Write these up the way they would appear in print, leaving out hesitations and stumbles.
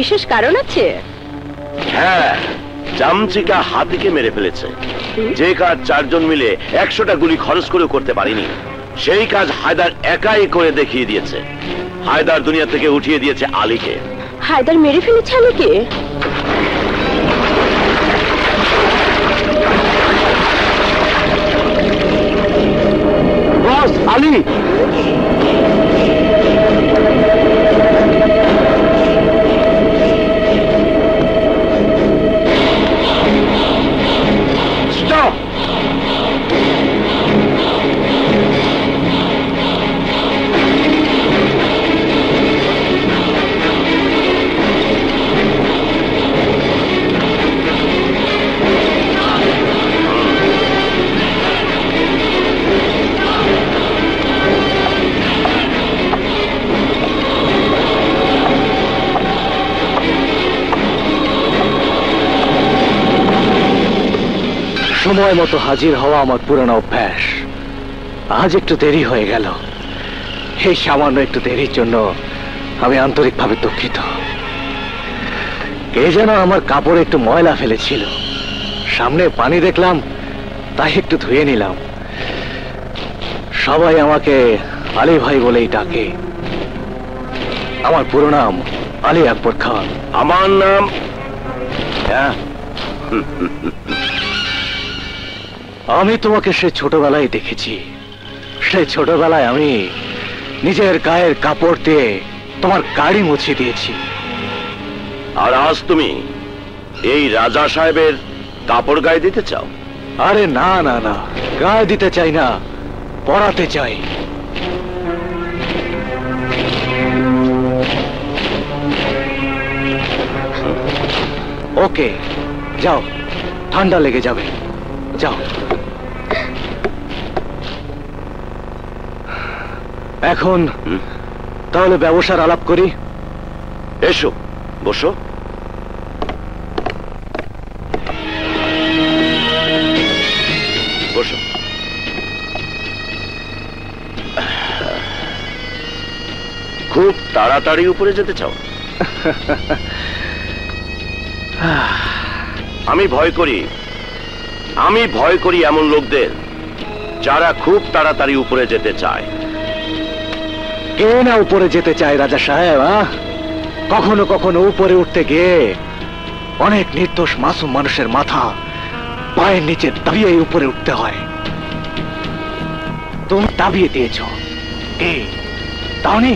বিশেষ কারণ আছে? হ্যাঁ, চামচিকা হাতিকে মেরে ফেলেছে। যে কাজ 4 জন মিলে 100টা গুলি খরচ করেও করতে পারিনি, সেই কাজ হায়দার একাই করে দেখিয়ে দিয়েছে। হায়দার দুনিয়া থেকে উঠিয়ে দিয়েছে আলীকে। হায়দার মেরে ফেলেছে আলীকে? বস, আলী! স্টপ! সময় মতো হাজির হওয়া আমার পুরনো অভ্যাস। আজ একটু দেরি হয়ে গেল। এই সামান্য একটু দেরির জন্য আমি আন্তরিকভাবে দুঃখিত। কে যেন আমার কাপড়ে একটু ময়লা ফেলেছিল, সামনে পানি দেখলাম, তাই একটু ধুয়ে নিলাম। সবাই আমাকে আলী ভাই বলেই ডাকে। আমার পুরো নাম আলী আকবর খান। আমার নাম আমি তোমাকে সে ছোটবেলায় দেখেছি। সেই ছোটবেলায় আমি নিজের গায়ের কাপড় দিয়ে তোমার গাড়ি মুছিয়ে দিয়েছি। আর আজ তুমি এই রাজা সাহেবের কাপড় গায়ে দিতে চাও? আরে না না না, গায়ে দিতে চাই না, পরাতে চাই। ওকে, যাও, ঠান্ডা লেগে যাবে, যাও। এখন তাহলে ব্যবসার আলাপ করি। এসো, বসো। বসো। খুব তাড়াতাড়ি উপরে যেতে চাও? আমি ভয় করি এমন লোকদের যারা খুব তাড়াতাড়ি উপরে যেতে চায়। কে না উপরে যেতে চায় রাজা সাহেব? কখনো কখনো উপরে উঠতে গিয়ে অনেক নির্দোষ মাসুম মানুষের মাথা পায়ের নিচে দাবিয়ে উপরে উঠতে হয়। তুমি দাবিয়ে দিয়েছ, কে তাওনি?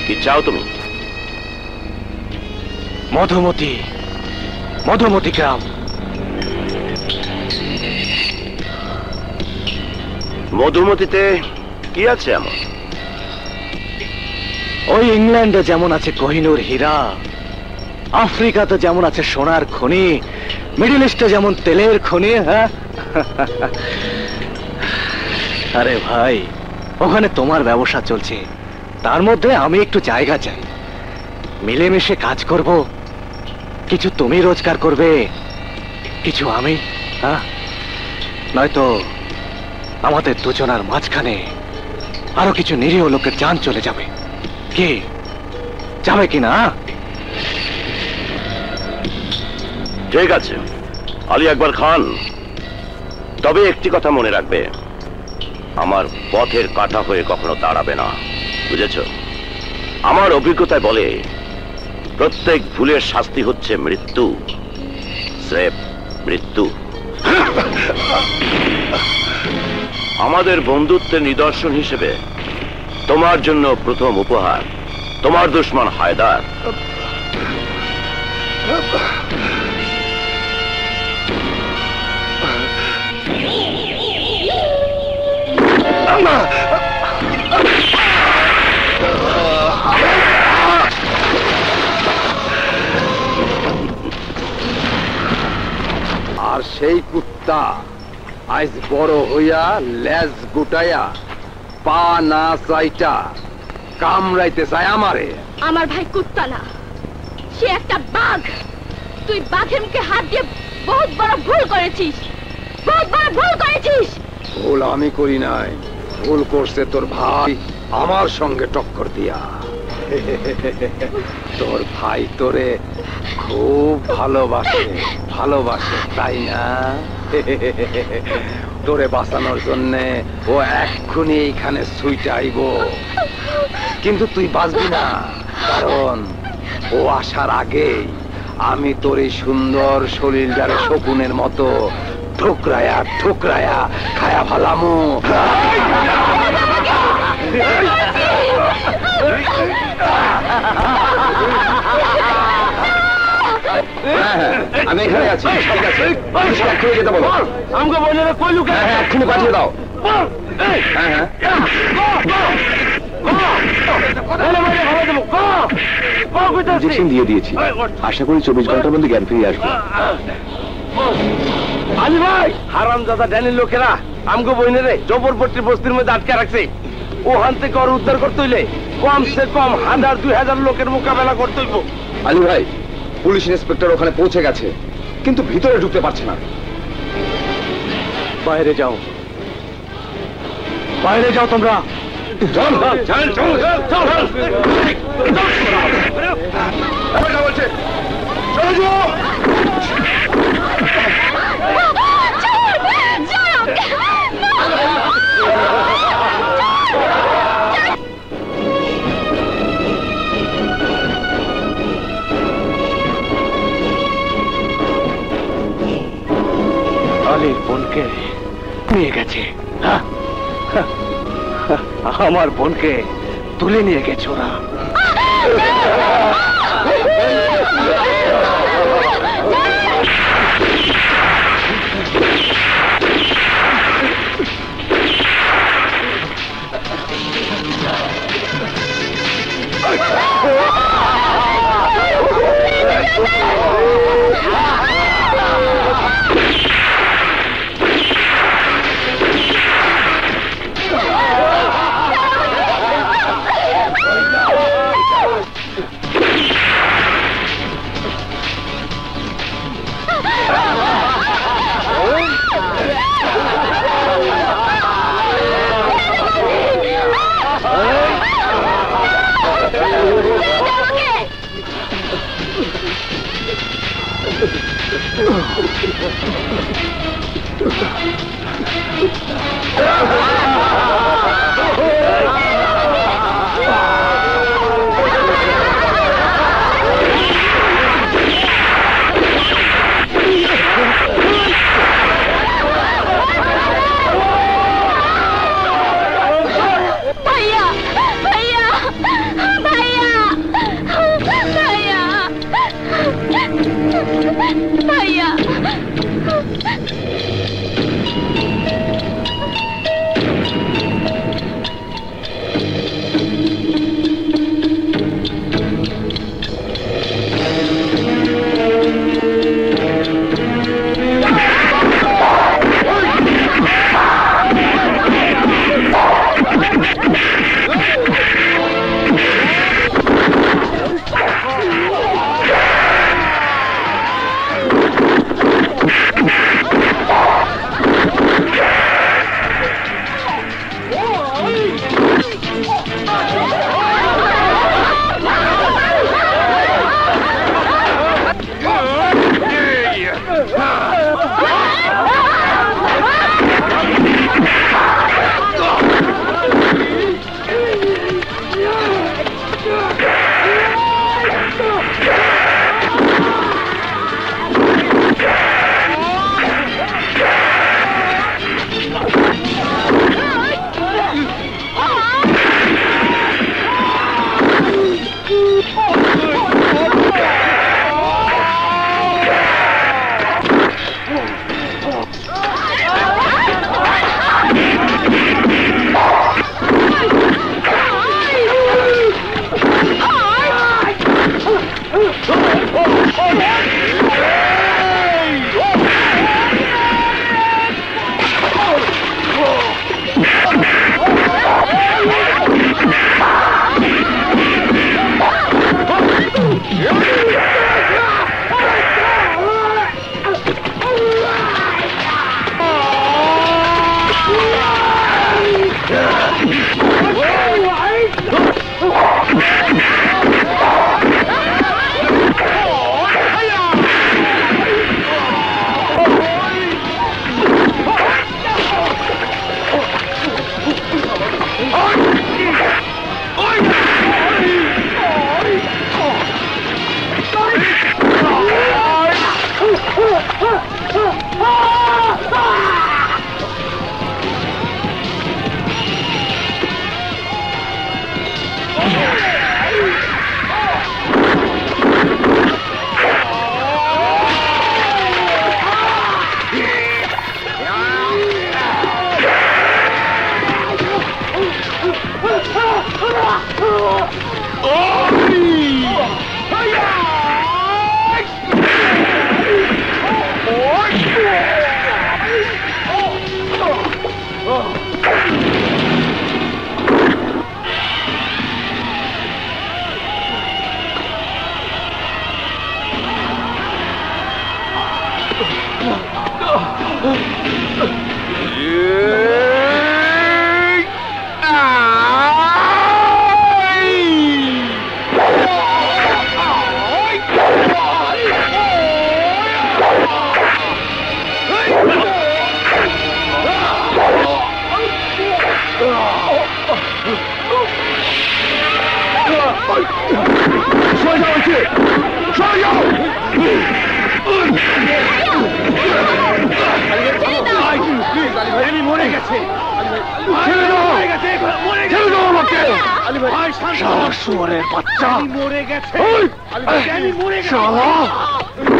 কি চাও তুমি? মধুমতি, মধুমতি গ্রাম। মধুমতিতে কি আছে এমন? ওই ইংল্যান্ডে যেমন আছে কোহিনূর হীরা, আফ্রিকাতে যেমন আছে সোনার খনি, মিডল ইস্টে যেমন তেলের খনি। হ্যাঁ, আরে ভাই, ওখানে তোমার ব্যবসা চলছে, তার মধ্যে আমি একটু জায়গা চাই। মিলেমিশে কাজ করব, কিছু তুমি রোজগার করবে, কিছু আমি। নয়তো আমাদের দুজনার মাঝখানে আরো কিছু নিরীহ লোকের জান চলে যাবে। কি যাবে কিনা? ঠিক আছে আলী আকবর খান, তবে একটি কথা মনে রাখবে, আমার পথের কাঁটা হয়ে কখনো দাঁড়াবে না, বুঝেছ? আমার অভিজ্ঞতায় বলে প্রত্যেক ভুলের শাস্তি হচ্ছে মৃত্যু, স্রেফ মৃত্যু। আমাদের বন্ধুত্বের নিদর্শন হিসেবে তোমার জন্য প্রথম উপহার, তোমার দুশমন হায়দার। আর সেই কুত্তা আজ বড় হইয়া লেজ গুটাইয়া পা না চাইটা কামড়াইতে চায় আমারে। আমার ভাই কুত্তা না, সে একটা বাঘ। তুই বাঘের মুখে হাত দিয়ে বহুত বড় ভুল করেছিস, বহুত বড় ভুল করেছিস। ভুল আমি করি নাই, ভুল করছে তোর ভাই আমার সঙ্গে টক্কর দিয়া। তোর ভাই তোরে খুব ভালোবাসে ভালোবাসে, তাই না? তোরে বাঁচানোর জন্য ও এক্ষুনি এইখানে ছুটে আইব, কিন্তু তুই বাঁচবি না, কারণ ও আসার আগেই আমি তোর এই সুন্দর শরীরটারে শকুনের মতো ঠুকরায়া ঠুকরায়া খায়া ফালামু। আমি এখানে আছি, ঠিক আছে? এক্ষুনি যেতে বলো। আমাকে বলে কই লুকে, এক্ষুনি পাঠিয়ে দাও। ইনজেকশন দিয়ে দিয়েছি, আশা করি 24 ঘন্টার মধ্যে জ্ঞান ফিরে আসবে। আলী ভাই, হারামজাদা ড্যানির লোকেরা আমগো বইনেরে জবরপট্টি বস্তির মধ্যে আটকে রাখছে। ওখান থেকে ওর উদ্ধার করতে হইলে কমসে কম 1000-2000 লোকের মোকাবেলা করতে হইব। আলী ভাই, পুলিশ ইন্সপেক্টর ওখানে পৌঁছে গেছে, কিন্তু ভিতরে ঢুকতে পারছে না। বাইরে যাও, বাইরে যাও তোমরা। বলছে চলে যাও। আলীর বোনকে নিয়ে গেছে, আমার বোনকে তুলে নিয়ে গেছে ওরা।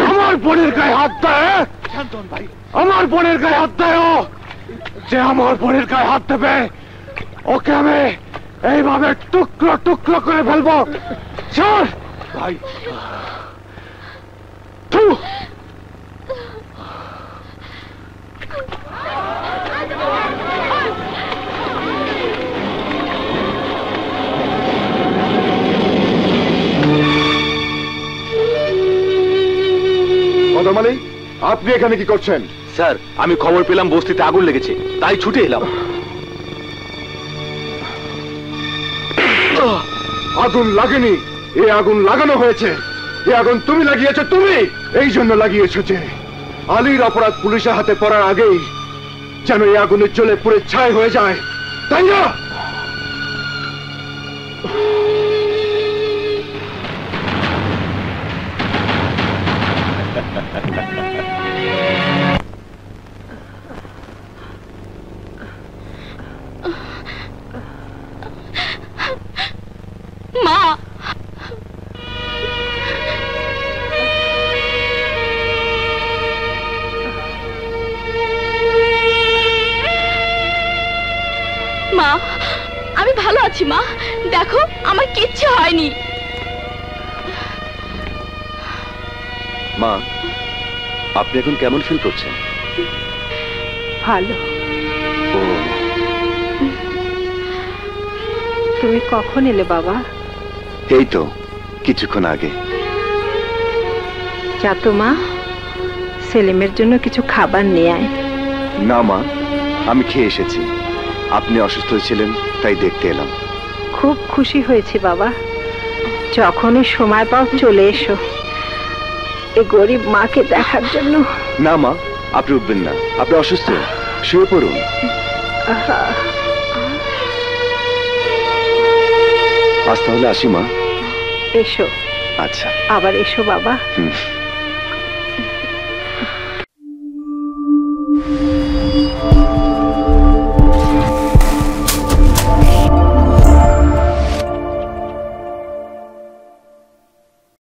আমার বোনের গায়ে হাত দেয়, আমার বোনের গায়ে হাত দেয়, যে আমার বোনের গায়ে হাত দেবে ওকে আমি এইভাবে টুকরো টুকরো করে ফেলবো। চল ভাই। কদম আলী, আপনি এখানে কি করছেন? স্যার, আমি খবর পেলাম বস্তিতে আগুন লেগেছে, তাই ছুটে এলাম। আগুন লাগেনি, এ আগুন লাগানো হয়েছে। এ আগুন তুমি লাগিয়েছো, তুমি এই জন্য লাগিয়েছো যে আলীর অপরাধ পুলিশের হাতে পড়ার আগেই যেন এই আগুনের জ্বলে পুড়ে ছাই হয়ে যায়, তাই না? মা, মা আমি ভালো আছি মা, দেখো আমার কিচ্ছু হয়নি। মা, আপনি এখন কেমন ফিল করছেন? ভালো। ও, তুমি কখন এলে বাবা? এই তো কিছুক্ষণ আগে। যা তো মা, সেলিমের জন্য কিছু খাবার নিয়ে আয়। না মা, আমি খেয়ে এসেছি। আপনি অসুস্থ ছিলেন তাই দেখতে এলাম। খুব খুশি হয়েছি বাবা, যখনই সময় পাও চলে এসো এই গরিব মাকে দেখার জন্য। না মা, আপনি উঠবেন না, আপনি অসুস্থ, শুয়ে পড়ুন। আজ তাহলে আসি মা। এসো। আচ্ছা, আবার এসো বাবা। হুম।